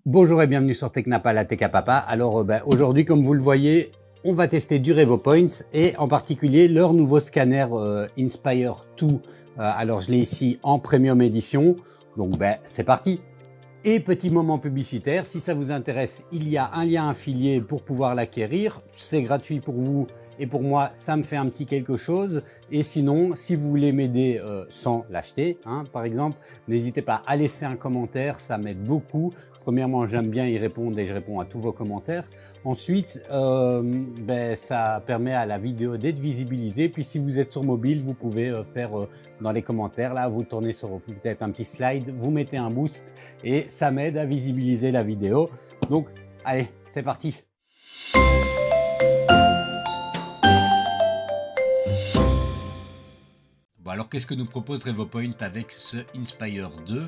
Bonjour et bienvenue sur Technapa, la Tech à Papa. Alors aujourd'hui, comme vous le voyez, on va tester du RevoPoint et en particulier leur nouveau scanner Inspire 2. Alors je l'ai ici en Premium Edition, donc c'est parti. Et petit moment publicitaire, si ça vous intéresse, il y a un lien affilié pour pouvoir l'acquérir. C'est gratuit pour vous et pour moi, ça me fait un petit quelque chose. Et sinon, si vous voulez m'aider sans l'acheter, par exemple, n'hésitez pas à laisser un commentaire, ça m'aide beaucoup. Premièrement, j'aime bien y répondre et je réponds à tous vos commentaires. Ensuite, ça permet à la vidéo d'être visibilisée. Puis si vous êtes sur mobile, vous pouvez faire dans les commentaires, là, vous tournez sur peut-être un petit slide, vous mettez un boost et ça m'aide à visibiliser la vidéo. Donc, allez, c'est parti. Bon, alors qu'est-ce que nous propose RevoPoint avec ce Inspire 2?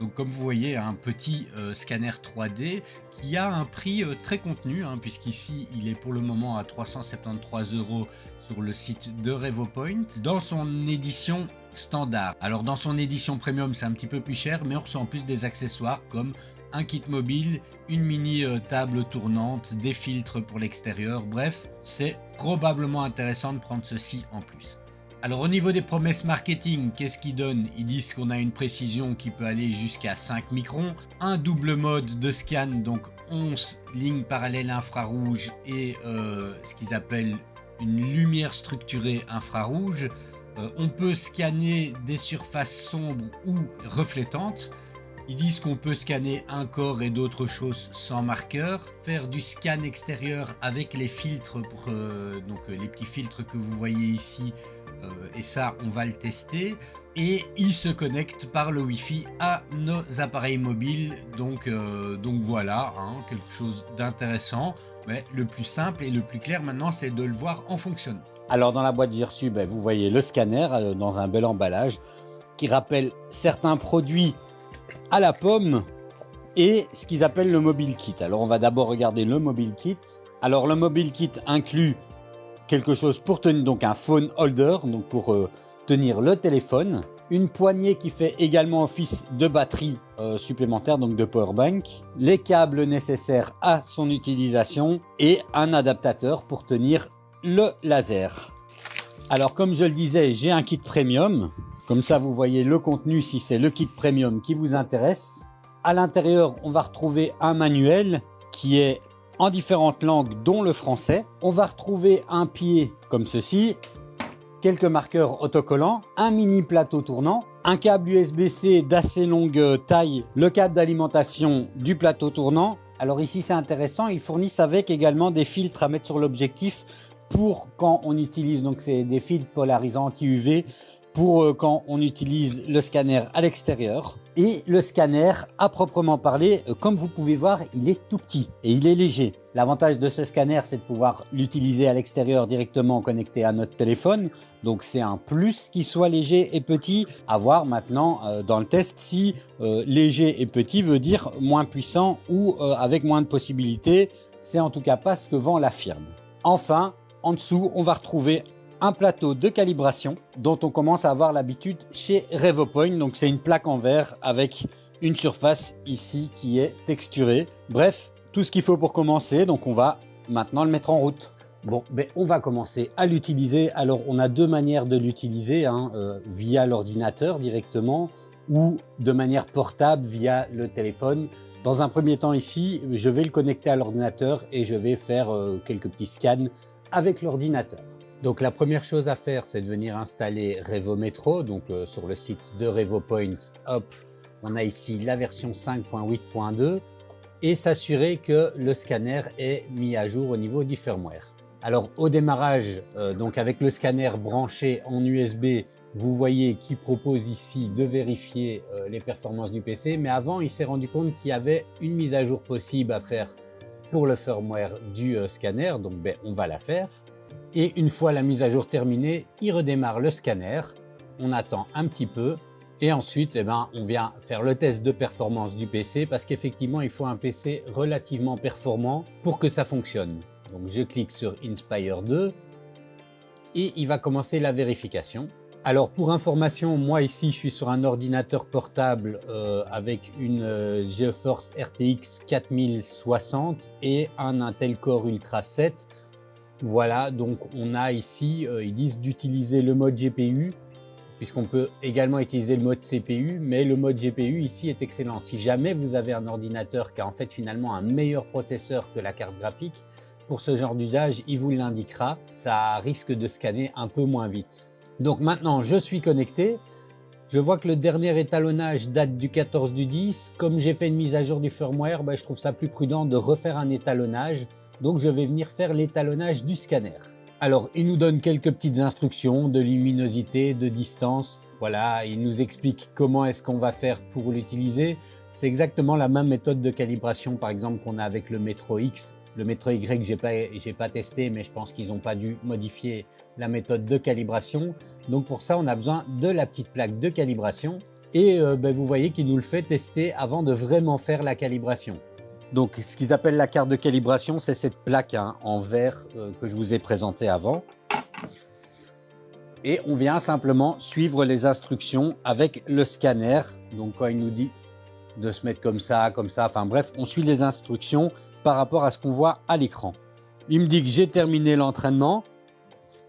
Donc comme vous voyez, un petit scanner 3D qui a un prix très contenu, puisqu'ici il est pour le moment à 373 € sur le site de RevoPoint dans son édition standard. Alors dans son édition premium c'est un petit peu plus cher, mais on reçoit en plus des accessoires comme un kit mobile, une mini table tournante, des filtres pour l'extérieur, bref, c'est probablement intéressant de prendre ceci en plus. Alors au niveau des promesses marketing, qu'est-ce qu'ils donnent? Ils disent qu'on a une précision qui peut aller jusqu'à 5 microns, un double mode de scan, donc 11 lignes parallèles infrarouges et ce qu'ils appellent une lumière structurée infrarouge. On peut scanner des surfaces sombres ou reflétantes. Ils disent qu'on peut scanner un corps et d'autres choses sans marqueur, faire du scan extérieur avec les filtres, donc les petits filtres que vous voyez ici, et ça on va le tester, et il se connecte par le Wi-Fi à nos appareils mobiles, donc voilà, quelque chose d'intéressant, mais le plus simple et le plus clair maintenant c'est de le voir en fonctionnement. Alors dans la boîte j'ai reçu, vous voyez le scanner dans un bel emballage qui rappelle certains produits à la pomme et ce qu'ils appellent le mobile kit. Alors on va d'abord regarder le mobile kit. Alors le mobile kit inclut quelque chose pour tenir, donc un phone holder, donc pour tenir le téléphone, une poignée qui fait également office de batterie supplémentaire, donc de power bank, les câbles nécessaires à son utilisation et un adaptateur pour tenir le laser. Alors comme je le disais, j'ai un kit premium, comme ça vous voyez le contenu si c'est le kit premium qui vous intéresse. À l'intérieur, on va retrouver un manuel qui est en différentes langues dont le français. On va retrouver un pied comme ceci, quelques marqueurs autocollants, un mini plateau tournant, un câble USB-C d'assez longue taille, le câble d'alimentation du plateau tournant. Alors ici c'est intéressant, ils fournissent avec également des filtres à mettre sur l'objectif pour quand on utilise, donc c'est des filtres polarisants anti-UV pour quand on utilise le scanner à l'extérieur. Et le scanner, à proprement parler, comme vous pouvez voir, il est tout petit et il est léger. L'avantage de ce scanner, c'est de pouvoir l'utiliser à l'extérieur directement connecté à notre téléphone. Donc c'est un plus qu'il soit léger et petit. À voir maintenant dans le test si léger et petit veut dire moins puissant ou avec moins de possibilités. C'est en tout cas pas ce que vend la firme. Enfin, en dessous, on va retrouver un plateau de calibration dont on commence à avoir l'habitude chez RevoPoint. Donc c'est une plaque en verre avec une surface ici qui est texturée. Bref, tout ce qu'il faut pour commencer. Donc on va maintenant le mettre en route. Bon, on va commencer à l'utiliser. Alors on a deux manières de l'utiliser, via l'ordinateur directement ou de manière portable via le téléphone. Dans un premier temps ici, je vais le connecter à l'ordinateur et je vais faire quelques petits scans avec l'ordinateur. Donc la première chose à faire, c'est de venir installer RevoMetro. Donc sur le site de RevoPoint, hop, on a ici la version 5.8.2 et s'assurer que le scanner est mis à jour au niveau du firmware. Alors au démarrage, donc avec le scanner branché en USB, vous voyez qu'il propose ici de vérifier les performances du PC. Mais avant, il s'est rendu compte qu'il y avait une mise à jour possible à faire pour le firmware du scanner. Donc on va la faire. Et une fois la mise à jour terminée, il redémarre le scanner, on attend un petit peu et ensuite on vient faire le test de performance du PC parce qu'effectivement il faut un PC relativement performant pour que ça fonctionne. Donc je clique sur Inspire 2 et il va commencer la vérification. Alors pour information, moi ici je suis sur un ordinateur portable avec une GeForce RTX 4060 et un Intel Core Ultra 7. Voilà, donc on a ici, ils disent d'utiliser le mode GPU, puisqu'on peut également utiliser le mode CPU, mais le mode GPU ici est excellent. Si jamais vous avez un ordinateur qui a en fait finalement un meilleur processeur que la carte graphique, pour ce genre d'usage, il vous l'indiquera, ça risque de scanner un peu moins vite. Donc maintenant, je suis connecté. Je vois que le dernier étalonnage date du 14 du 10. Comme j'ai fait une mise à jour du firmware, je trouve ça plus prudent de refaire un étalonnage. Donc je vais venir faire l'étalonnage du scanner. Alors, il nous donne quelques petites instructions de luminosité, de distance. Voilà, il nous explique comment est-ce qu'on va faire pour l'utiliser. C'est exactement la même méthode de calibration, par exemple, qu'on a avec le Metro X. Le Metro Y, j'ai pas testé, mais je pense qu'ils n'ont pas dû modifier la méthode de calibration. Donc pour ça, on a besoin de la petite plaque de calibration. Et vous voyez qu'il nous le fait tester avant de vraiment faire la calibration. Donc ce qu'ils appellent la carte de calibration, c'est cette plaque en verre que je vous ai présentée avant. Et on vient simplement suivre les instructions avec le scanner. Donc quand il nous dit de se mettre comme ça, enfin bref, on suit les instructions par rapport à ce qu'on voit à l'écran. Il me dit que j'ai terminé l'entraînement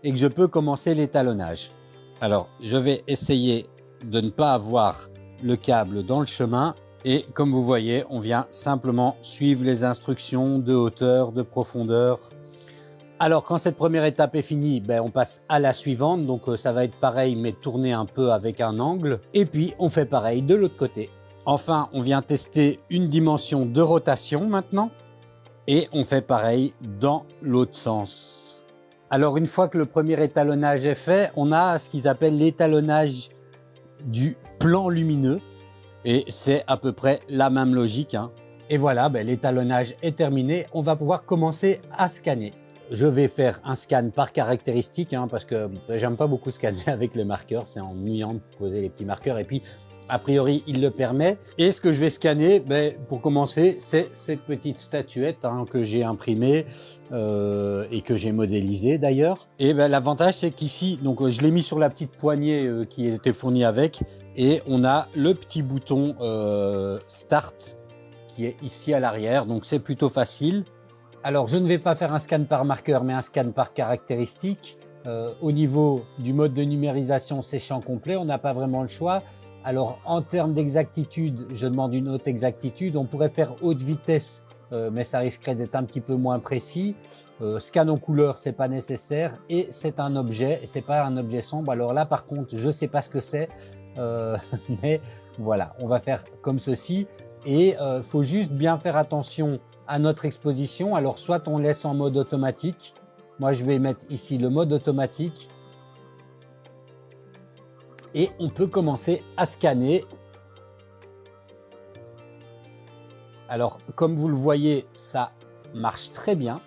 et que je peux commencer l'étalonnage. Alors, je vais essayer de ne pas avoir le câble dans le chemin et comme vous voyez, on vient simplement suivre les instructions de hauteur, de profondeur. Alors, quand cette première étape est finie, on passe à la suivante. Donc, ça va être pareil, mais tourné un peu avec un angle. Et puis, on fait pareil de l'autre côté. Enfin, on vient tester une dimension de rotation maintenant. Et on fait pareil dans l'autre sens. Alors une fois que le premier étalonnage est fait, on a ce qu'ils appellent l'étalonnage du plan lumineux. Et c'est à peu près la même logique. Et voilà, l'étalonnage est terminé. On va pouvoir commencer à scanner. Je vais faire un scan par caractéristique parce que j'aime pas beaucoup scanner avec les marqueurs. C'est ennuyant de poser les petits marqueurs. Et puis, a priori, il le permet. Et ce que je vais scanner, pour commencer, c'est cette petite statuette que j'ai imprimée et que j'ai modélisée d'ailleurs. Et l'avantage, c'est qu'ici, donc je l'ai mis sur la petite poignée qui était fournie avec, et on a le petit bouton Start qui est ici à l'arrière. Donc c'est plutôt facile. Alors, je ne vais pas faire un scan par marqueur, mais un scan par caractéristique. Au niveau du mode de numérisation, c'est champ complet. On n'a pas vraiment le choix. Alors, en termes d'exactitude, je demande une haute exactitude. On pourrait faire haute vitesse, mais ça risquerait d'être un petit peu moins précis. Scan en couleur, c'est pas nécessaire. Et c'est un objet, et c'est pas un objet sombre. Alors là, par contre, je sais pas ce que c'est. Mais voilà, on va faire comme ceci. Et faut juste bien faire attention à notre exposition. Alors, soit on laisse en mode automatique. Moi, je vais mettre ici le mode automatique. Et on peut commencer à scanner. Alors, comme vous le voyez, ça marche très bien.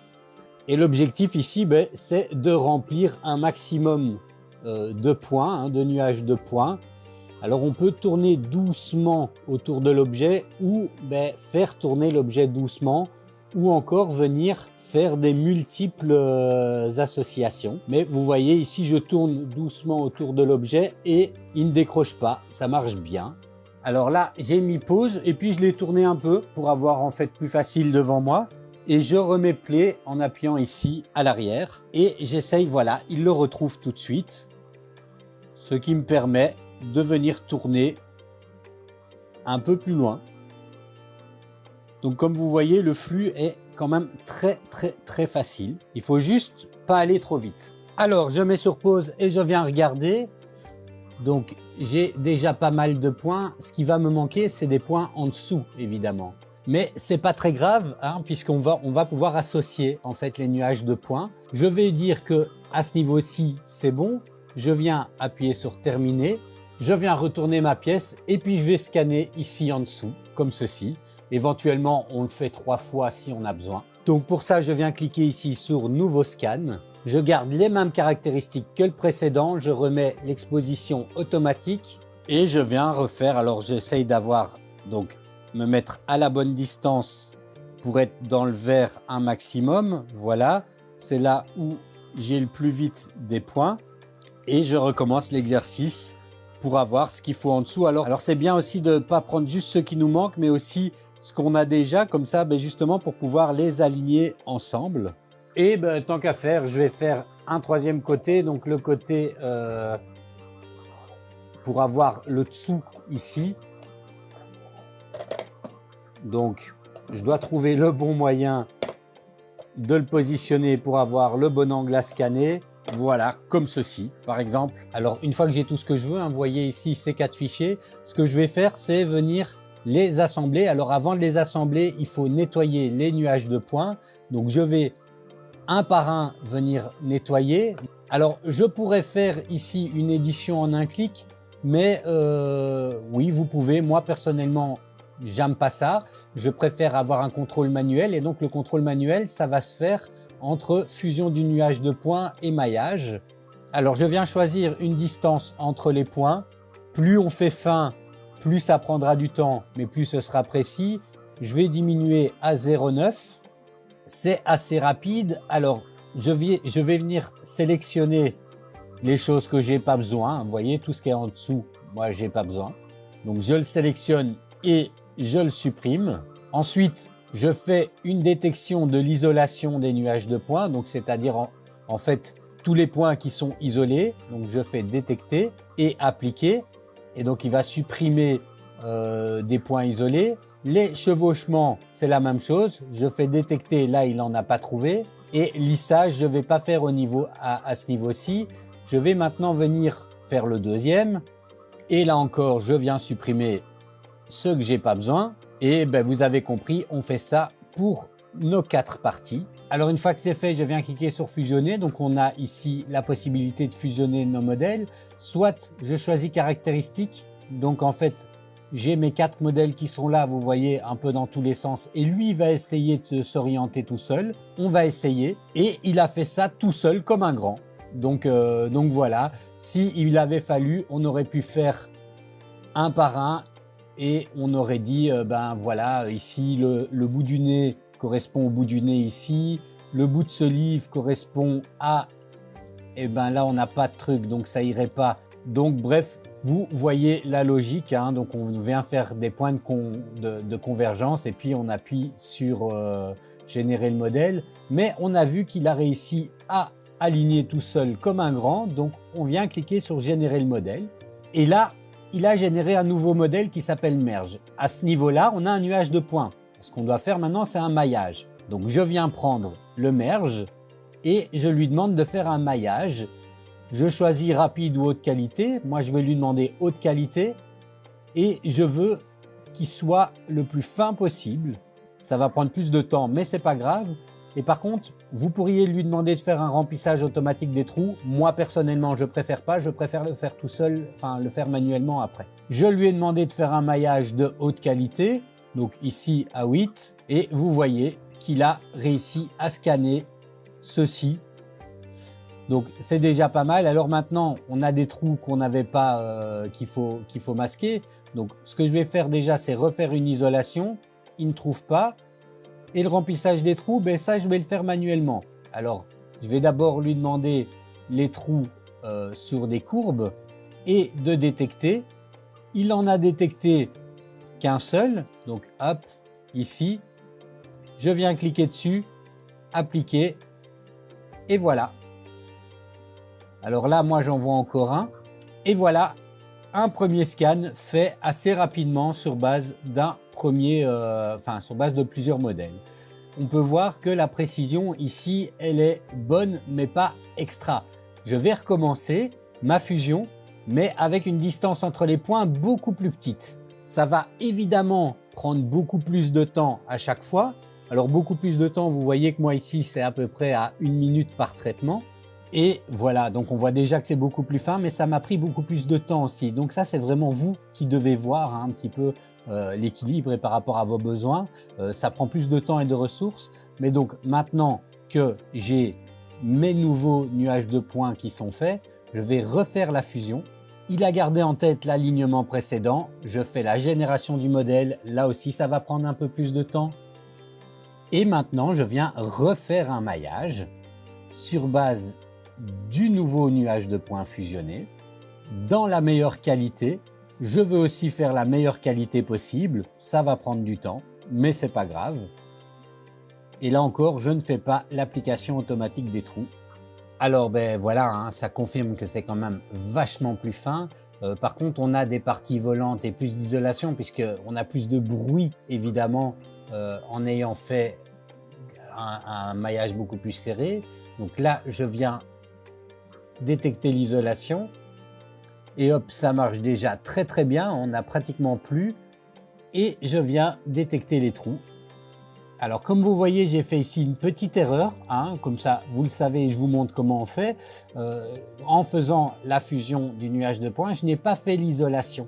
Et l'objectif ici, c'est de remplir un maximum de points, de nuages de points. Alors, on peut tourner doucement autour de l'objet ou faire tourner l'objet doucement ou encore venir faire des multiples associations. Mais vous voyez ici, je tourne doucement autour de l'objet et il ne décroche pas, ça marche bien. Alors là, j'ai mis pause et puis je l'ai tourné un peu pour avoir en fait plus facile devant moi. Et je remets play en appuyant ici à l'arrière. Et j'essaye, voilà, il le retrouve tout de suite. Ce qui me permet de venir tourner un peu plus loin. Donc comme vous voyez, le flux est quand même très facile. Il faut juste pas aller trop vite. Alors je mets sur pause et je viens regarder. Donc j'ai déjà pas mal de points. Ce qui va me manquer, c'est des points en dessous évidemment. Mais c'est pas très grave puisqu'on va pouvoir associer en fait les nuages de points. Je vais dire que à ce niveau-ci c'est bon. Je viens appuyer sur terminer. Je viens retourner ma pièce et puis je vais scanner ici en dessous comme ceci. Éventuellement, on le fait 3 fois si on a besoin. Donc pour ça, je viens cliquer ici sur Nouveau scan. Je garde les mêmes caractéristiques que le précédent. Je remets l'exposition automatique et je viens refaire. Alors j'essaye d'avoir, donc me mettre à la bonne distance pour être dans le vert un maximum. Voilà, c'est là où j'ai le plus vite des points. et je recommence l'exercice pour avoir ce qu'il faut en dessous. Alors c'est bien aussi de ne pas prendre juste ce qui nous manque, mais aussi ce qu'on a déjà, comme ça, justement pour pouvoir les aligner ensemble. Et tant qu'à faire, je vais faire un troisième côté, donc le côté pour avoir le dessous ici. Donc je dois trouver le bon moyen de le positionner pour avoir le bon angle à scanner. Voilà, comme ceci, par exemple. Alors, une fois que j'ai tout ce que je veux, vous voyez ici ces 4 fichiers, ce que je vais faire, c'est venir les assembler. Alors, avant de les assembler, il faut nettoyer les nuages de points. Donc, je vais un par un venir nettoyer. Alors, je pourrais faire ici une édition en un clic, mais oui, vous pouvez. Moi, personnellement, j'aime pas ça. Je préfère avoir un contrôle manuel. Et donc, le contrôle manuel, ça va se faire entre fusion du nuage de points et maillage. Alors je viens choisir une distance entre les points. Plus on fait fin, plus ça prendra du temps, mais plus ce sera précis. Je vais diminuer à 0,9. C'est assez rapide. Alors je vais venir sélectionner les choses que j'ai pas besoin. Vous voyez, tout ce qui est en dessous, moi j'ai pas besoin. Donc je le sélectionne et je le supprime. Ensuite, je fais une détection de l'isolation des nuages de points, donc c'est-à-dire en fait tous les points qui sont isolés. Donc je fais détecter et appliquer, et donc il va supprimer des points isolés. Les chevauchements, c'est la même chose. Je fais détecter, là il n'en a pas trouvé. Et lissage, je ne vais pas faire à ce niveau-ci. Je vais maintenant venir faire le deuxième. Et là encore, je viens supprimer ce que j'ai pas besoin. Et vous avez compris, on fait ça pour nos 4 parties. Alors une fois que c'est fait, je viens cliquer sur fusionner. Donc on a ici la possibilité de fusionner nos modèles. Soit je choisis caractéristiques. Donc en fait, j'ai mes 4 modèles qui sont là, vous voyez, un peu dans tous les sens. Et lui, il va essayer de s'orienter tout seul. On va essayer. Et il a fait ça tout seul comme un grand. Donc voilà, s'il avait fallu, on aurait pu faire un par un. Et on aurait dit, voilà, ici, le bout du nez correspond au bout du nez ici. Le bout de ce livre correspond à... là, on n'a pas de truc, donc ça irait pas. Donc, bref, vous voyez la logique. Donc, on vient faire des points de convergence et puis on appuie sur générer le modèle. Mais on a vu qu'il a réussi à aligner tout seul comme un grand. Donc, on vient cliquer sur générer le modèle. Et là, il a généré un nouveau modèle qui s'appelle Merge. À ce niveau-là, on a un nuage de points. Ce qu'on doit faire maintenant, c'est un maillage. Donc, je viens prendre le Merge et je lui demande de faire un maillage. Je choisis rapide ou haute qualité. Moi, je vais lui demander haute qualité et je veux qu'il soit le plus fin possible. Ça va prendre plus de temps, mais c'est pas grave. Et par contre, vous pourriez lui demander de faire un remplissage automatique des trous. Moi, personnellement, je préfère pas. Je préfère le faire tout seul, enfin le faire manuellement après. Je lui ai demandé de faire un maillage de haute qualité. Donc ici à 8. Et vous voyez qu'il a réussi à scanner ceci. Donc c'est déjà pas mal. Alors maintenant, on a des trous qu'on n'avait pas, qu'il faut masquer. Donc ce que je vais faire déjà, c'est refaire une isolation. Il ne trouve pas. Et le remplissage des trous, ça, je vais le faire manuellement. Alors, je vais d'abord lui demander les trous sur des courbes et de détecter. Il en a détecté qu'un seul. Donc, hop, ici. Je viens cliquer dessus, appliquer, et voilà. Alors là, moi, j'en vois encore un. Et voilà, un premier scan fait assez rapidement sur base d'un sur base de plusieurs modèles. On peut voir que la précision ici, elle est bonne, mais pas extra. Je vais recommencer ma fusion, mais avec une distance entre les points beaucoup plus petite. Ça va évidemment prendre beaucoup plus de temps à chaque fois. Alors beaucoup plus de temps, vous voyez que moi ici, c'est à peu près à 1 minute par traitement. Et voilà, donc on voit déjà que c'est beaucoup plus fin, mais ça m'a pris beaucoup plus de temps aussi. Donc ça, c'est vraiment vous qui devez voir un petit peu l'équilibre et par rapport à vos besoins. Ça prend plus de temps et de ressources. Mais donc maintenant que j'ai mes nouveaux nuages de points qui sont faits, je vais refaire la fusion. Il a gardé en tête l'alignement précédent. Je fais la génération du modèle. Là aussi, ça va prendre un peu plus de temps. Et maintenant, je viens refaire un maillage sur base du nouveau nuage de points fusionné dans la meilleure qualité. Je veux aussi faire la meilleure qualité possible. Ça va prendre du temps, mais c'est pas grave. Et là encore, je ne fais pas l'application automatique des trous. Alors ben voilà, hein, ça confirme que c'est quand même vachement plus fin. Par contre, on a des parties volantes et plus d'isolation puisqu'on a plus de bruit évidemment en ayant fait un maillage beaucoup plus serré. Donc là, je viens détecter l'isolation et hop, ça marche déjà très très bien. On n'a pratiquement plus et je viens détecter les trous. Alors comme vous voyez, j'ai fait ici une petite erreur, hein, comme ça vous le savez, je vous montre comment on fait. En faisant la fusion du nuage de points, je n'ai pas fait l'isolation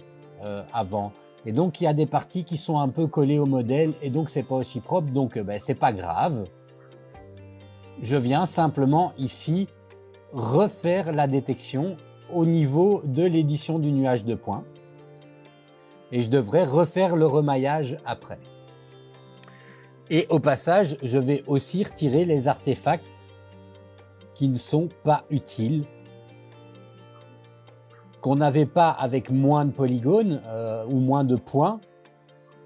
avant. Et donc il y a des parties qui sont un peu collées au modèle et donc c'est pas aussi propre, donc ben, c'est pas grave. Je viens simplement ici refaire la détection au niveau de l'édition du nuage de points. Et je devrais refaire le remaillage après. Et au passage, je vais aussi retirer les artefacts qui ne sont pas utiles, qu'on n'avait pas avec moins de polygones ou moins de points,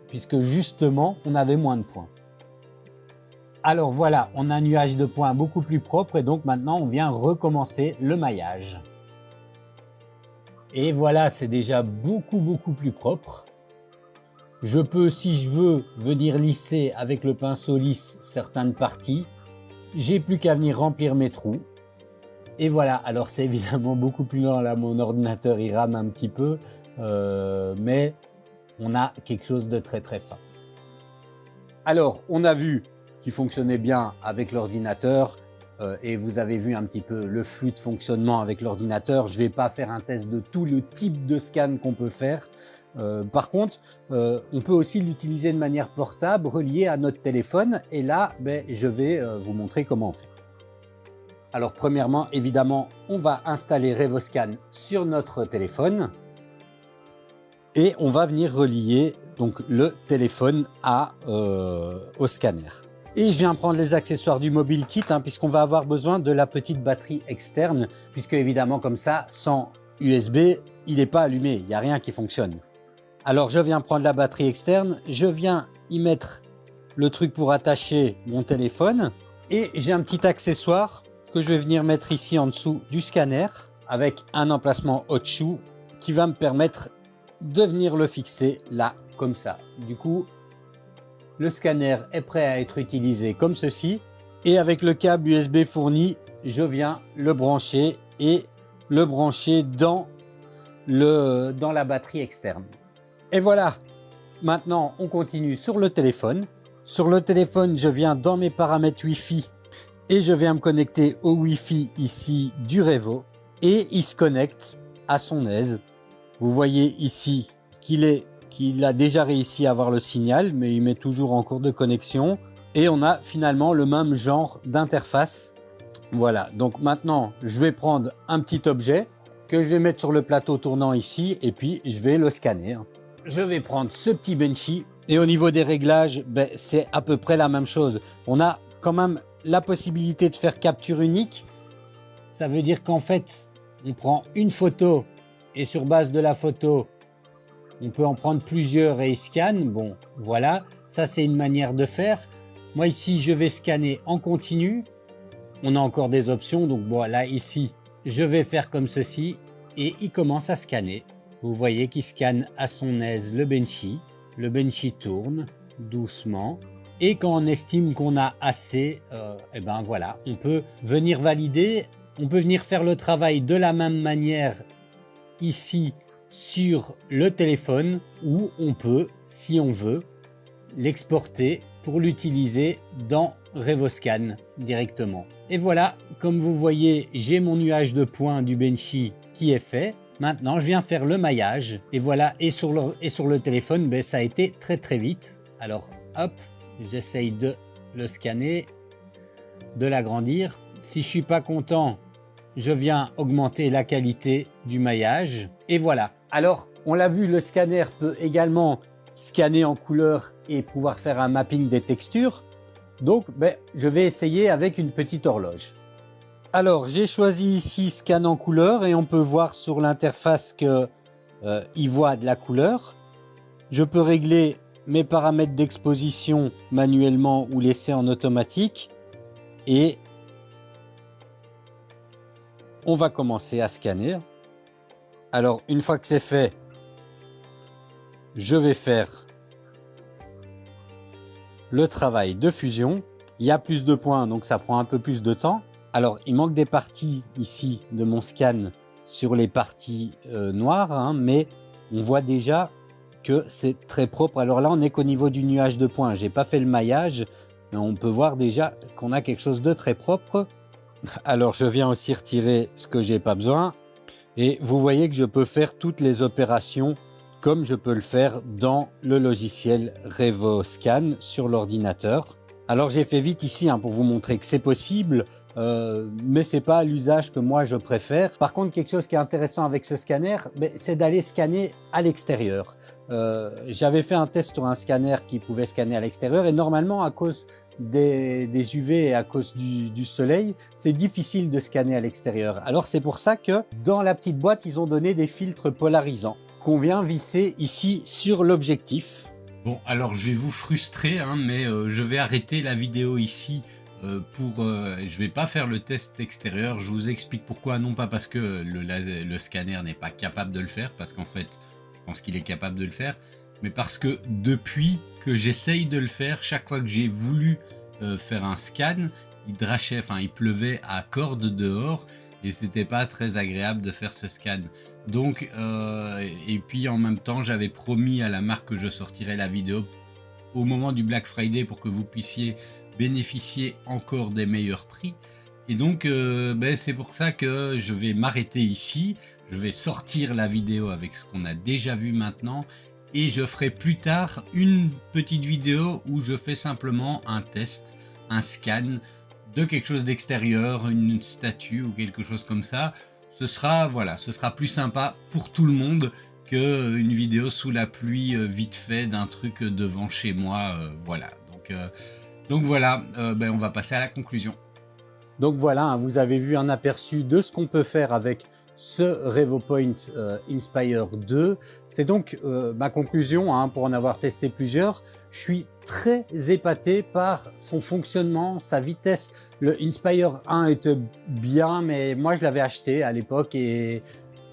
puisque justement, on avait moins de points. Alors voilà, on a un nuage de points beaucoup plus propre et donc maintenant, on vient recommencer le maillage. Et voilà, c'est déjà beaucoup plus propre. Je peux, si je veux, venir lisser avec le pinceau lisse certaines parties. J'ai plus qu'à venir remplir mes trous. Et voilà, alors c'est évidemment beaucoup plus lent, là mon ordinateur il rame un petit peu, mais on a quelque chose de très fin. Alors, on a vu qu'il fonctionnait bien avec l'ordinateur et vous avez vu un petit peu le flux de fonctionnement avec l'ordinateur. Je ne vais pas faire un test de tout le type de scan qu'on peut faire. Par contre, on peut aussi l'utiliser de manière portable, reliée à notre téléphone. Et là, ben, je vais vous montrer comment on fait. Alors premièrement, évidemment, on va installer RevoScan sur notre téléphone. Et on va venir relier donc, le téléphone au scanner. Et je viens prendre les accessoires du Mobile Kit, hein, puisqu'on va avoir besoin de la petite batterie externe, puisque évidemment comme ça, sans USB, il n'est pas allumé, il n'y a rien qui fonctionne. Alors je viens prendre la batterie externe, je viens y mettre le truc pour attacher mon téléphone et j'ai un petit accessoire que je vais venir mettre ici en dessous du scanner avec un emplacement hot shoe qui va me permettre de venir le fixer là comme ça. Du coup, le scanner est prêt à être utilisé comme ceci et avec le câble USB fourni, je viens le brancher et le brancher dans la batterie externe. Et voilà, maintenant on continue sur le téléphone. Sur le téléphone, je viens dans mes paramètres Wi-Fi et je viens me connecter au Wi-Fi ici du Revo et il se connecte à son aise. Vous voyez ici qu'il a déjà réussi à avoir le signal, mais il met toujours en cours de connexion et on a finalement le même genre d'interface. Voilà, donc maintenant je vais prendre un petit objet que je vais mettre sur le plateau tournant ici et puis je vais le scanner. Je vais prendre ce petit Benchy et au niveau des réglages, ben, c'est à peu près la même chose. On a quand même la possibilité de faire capture unique. Ça veut dire qu'en fait, on prend une photo et sur base de la photo, on peut en prendre plusieurs et il scanne. Bon, voilà, ça c'est une manière de faire. Moi ici, je vais scanner en continu. On a encore des options, donc bon, là ici, je vais faire comme ceci et il commence à scanner. Vous voyez qu'il scanne à son aise le Benchy. Le Benchy tourne doucement. Et quand on estime qu'on a assez, et ben voilà, on peut venir valider. On peut venir faire le travail de la même manière ici sur le téléphone ou on peut, si on veut, l'exporter pour l'utiliser dans RevoScan directement. Et voilà, comme vous voyez, j'ai mon nuage de points du Benchy qui est fait. Maintenant, je viens faire le maillage et voilà, et sur le téléphone, ben, ça a été très vite. Alors, hop, j'essaye de le scanner, de l'agrandir. Si je suis pas content, je viens augmenter la qualité du maillage et voilà. Alors, on l'a vu, le scanner peut également scanner en couleur et pouvoir faire un mapping des textures. Donc, ben, je vais essayer avec une petite horloge. Alors, j'ai choisi ici scan en couleur et on peut voir sur l'interface que il voit de la couleur. Je peux régler mes paramètres d'exposition manuellement ou laisser en automatique. Et on va commencer à scanner. Alors, une fois que c'est fait, je vais faire le travail de fusion. Il y a plus de points, donc ça prend un peu plus de temps. Alors, il manque des parties ici de mon scan sur les parties noires, hein, mais on voit déjà que c'est très propre. Alors là, on n'est qu'au niveau du nuage de points. J'ai pas fait le maillage, mais on peut voir déjà qu'on a quelque chose de très propre. Alors, je viens aussi retirer ce que j'ai pas besoin. Et vous voyez que je peux faire toutes les opérations comme je peux le faire dans le logiciel RevoScan sur l'ordinateur. Alors, j'ai fait vite ici hein, pour vous montrer que c'est possible. Mais c'est pas l'usage que moi je préfère. Par contre, quelque chose qui est intéressant avec ce scanner, c'est d'aller scanner à l'extérieur. J'avais fait un test sur un scanner qui pouvait scanner à l'extérieur et normalement à cause des UV et à cause du soleil, c'est difficile de scanner à l'extérieur. Alors c'est pour ça que dans la petite boîte, ils ont donné des filtres polarisants qu'on vient visser ici sur l'objectif. Bon, alors je vais vous frustrer, hein, mais je vais arrêter la vidéo ici. Je vais pas faire le test extérieur, je vous explique pourquoi, non pas parce que le scanner n'est pas capable de le faire, parce qu'en fait je pense qu'il est capable de le faire, mais parce que depuis que j'essaye de le faire, chaque fois que j'ai voulu faire un scan, il drachait, enfin il pleuvait à cordes dehors et c'était pas très agréable de faire ce scan. Donc et puis en même temps j'avais promis à la marque que je sortirais la vidéo au moment du Black Friday pour que vous puissiez bénéficier encore des meilleurs prix. Et donc c'est pour ça que je vais m'arrêter ici. Je vais sortir la vidéo avec ce qu'on a déjà vu maintenant et je ferai plus tard une petite vidéo où je fais simplement un test, un scan de quelque chose d'extérieur, une statue ou quelque chose comme ça. Ce sera plus sympa pour tout le monde que une vidéo sous la pluie vite fait d'un truc devant chez moi. Voilà. Donc voilà, on va passer à la conclusion. Donc voilà, hein, vous avez vu un aperçu de ce qu'on peut faire avec ce RevoPoint Inspire 2. C'est donc ma conclusion, hein, pour en avoir testé plusieurs. Je suis très épaté par son fonctionnement, sa vitesse. Le Inspire 1 était bien, mais moi je l'avais acheté à l'époque et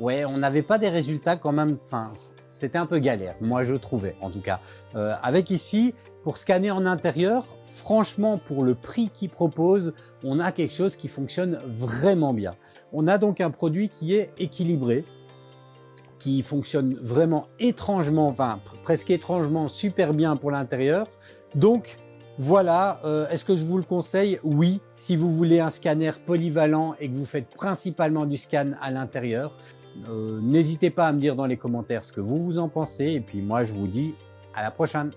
ouais, on n'avait pas des résultats quand même. Enfin, c'était un peu galère, moi je trouvais en tout cas. Avec ici, pour scanner en intérieur, franchement pour le prix qu'il propose, on a quelque chose qui fonctionne vraiment bien. On a donc un produit qui est équilibré, qui fonctionne vraiment étrangement, enfin presque étrangement super bien pour l'intérieur. Donc voilà, est-ce que je vous le conseille? Oui, si vous voulez un scanner polyvalent et que vous faites principalement du scan à l'intérieur. N'hésitez pas à me dire dans les commentaires ce que vous en pensez et puis moi je vous dis à la prochaine.